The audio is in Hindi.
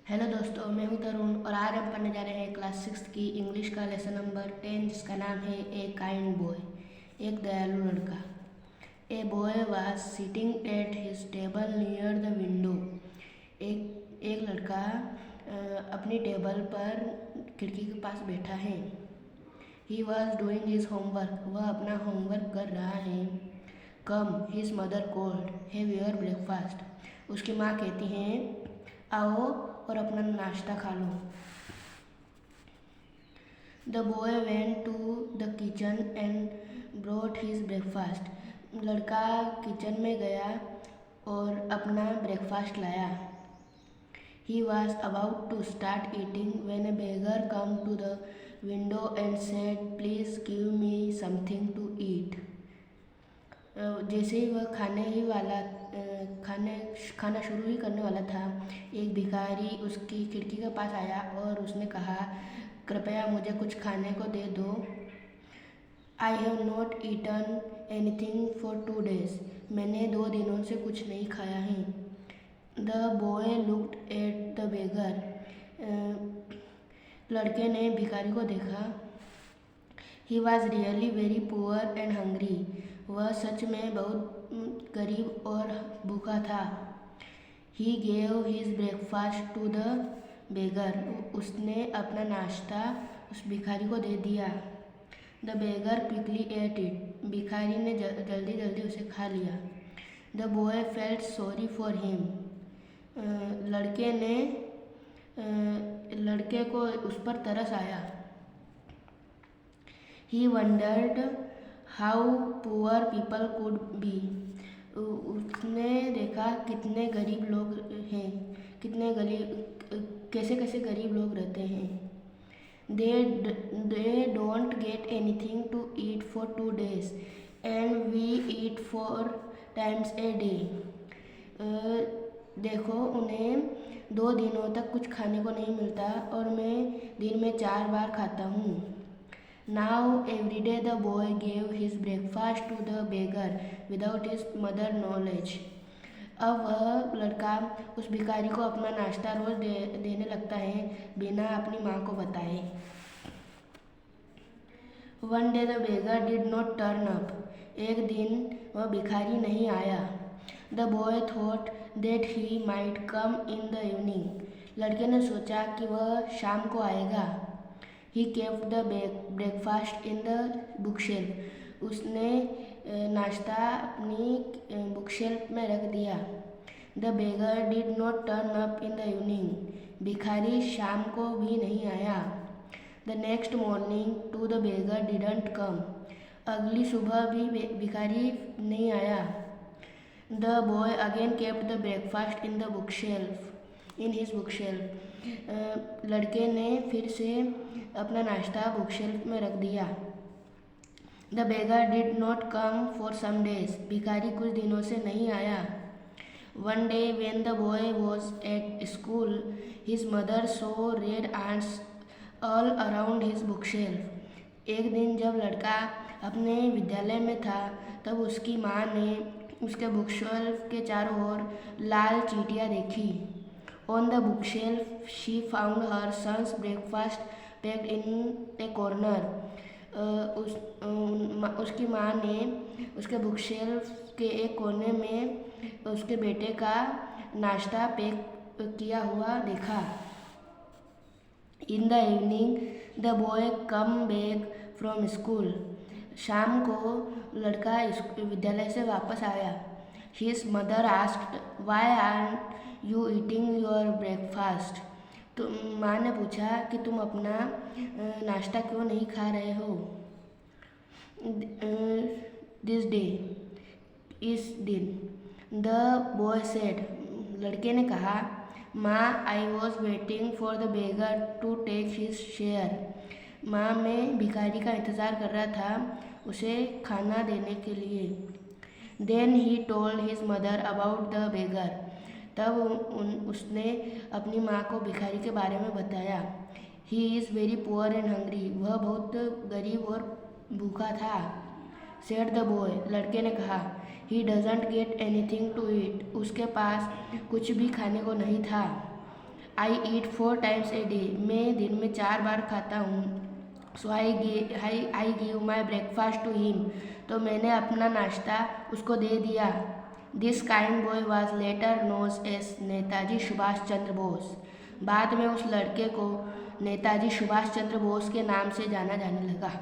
हेलो दोस्तों, मैं हूं तरुण और आज हम पढ़ने जा रहे हैं क्लास 6 की इंग्लिश का लेसन नंबर 10 जिसका नाम है ए काइंड बॉय। एक दयालु लड़का। A boy was sitting at his table near the window. एक एक लड़का अपनी टेबल पर खिड़की के पास बैठा है। He was doing his homework. वह अपना होमवर्क कर रहा है। Come his mother called, have your breakfast. उसकी माँ कहती हैं, आओ और अपना नाश्ता खा लो। The boy went to the kitchen and brought his breakfast. लड़का किचन में गया और अपना ब्रेकफास्ट लाया। He was about to start eating when a beggar come to the window and said, please give me something to eat. जैसे ही वह खाना शुरू ही करने वाला था, एक भिखारी उसकी खिड़की के पास आया और उसने कहा, कृपया मुझे कुछ खाने को दे दो। I have not eaten anything for 2 days। मैंने 2 दिनों से कुछ नहीं खाया है। The boy looked at the beggar. लड़के ने भिखारी को देखा। He was really very poor and hungry. वह सच में बहुत गरीब और भूखा था। He gave his breakfast to the beggar. उसने अपना नाश्ता उस भिखारी को दे दिया। The beggar quickly ate it. भिखारी ने जल्दी जल्दी उसे खा लिया। The boy felt sorry for him. लड़के को उस पर तरस आया। ही wandered how poor people could be. उसने देखा कितने गरीब लोग हैं, कैसे कैसे गरीब लोग रहते हैं। They don't get anything to eat for 2 days and we eat 4 times a day। देखो, उन्हें 2 दिनों तक कुछ खाने को नहीं मिलता और मैं दिन में 4 बार खाता हूँ। Now every day the boy gave his breakfast to the beggar without his mother knowledge। अब वह लड़का उस भिखारी को अपना नाश्ता रोज देने लगता है बिना अपनी माँ को बताए। One day the beggar did not turn up। एक दिन वह भिखारी नहीं आया। The boy thought that he might come in the evening। लड़के ने सोचा कि वह शाम को आएगा। He kept the breakfast in the bookshelf। उसने नाश्ता अपनी बुकशेल्फ में रख दिया। The beggar did not turn up in the evening। भिखारी शाम को भी नहीं आया। The next morning too the beggar didn't come। अगली सुबह भी भिखारी नहीं आया। The boy again kept the breakfast in his bookshelf। लड़के ने फिर से अपना नाश्ता बुकशेल्फ में रख दिया। The beggar did not come for some days. भिखारी कुछ दिनों से नहीं आया। One day when the boy was at school his mother saw red ants all around his bookshelf. एक दिन जब लड़का अपने विद्यालय में था, तब उसकी माँ ने उसके बुकशेल्फ के चारों ओर लाल चींटियाँ देखी। On the bookshelf, she found her son's breakfast packed in a corner। उसकी माँ ने उसके बुकशेल्फ के एक कोने में उसके बेटे का नाश्ता पैक किया हुआ देखा। In the evening, the boy come back from school। शाम को लड़का विद्यालय से वापस आया। His mother asked, why aren't you eating your breakfast? तो माँ ने पूछा कि तुम अपना नाश्ता क्यों नहीं खा रहे हो। This day, इस दिन। The boy said। लड़के ने कहा, माँ, I was waiting for the beggar to take his share। माँ, मैं भिखारी का इंतज़ार कर रहा था उसे खाना देने के लिए। Then he told his mother about the beggar। तब उसने अपनी माँ को भिखारी के बारे में बताया। He is very poor and hungry। वह बहुत गरीब और भूखा था। Said the boy। लड़के ने कहा, He doesn't get anything to eat। उसके पास कुछ भी खाने को नहीं था। आई ईट 4 times a day. मैं दिन में 4 बार खाता हूँ. So I give my breakfast to him. तो मैंने अपना नाश्ता उसको दे दिया. This kind boy was later known as Netaji Subhash Chandra Bose. बाद में उस लड़के को नेताजी सुभाष चंद्र बोस के नाम से जाना जाने लगा.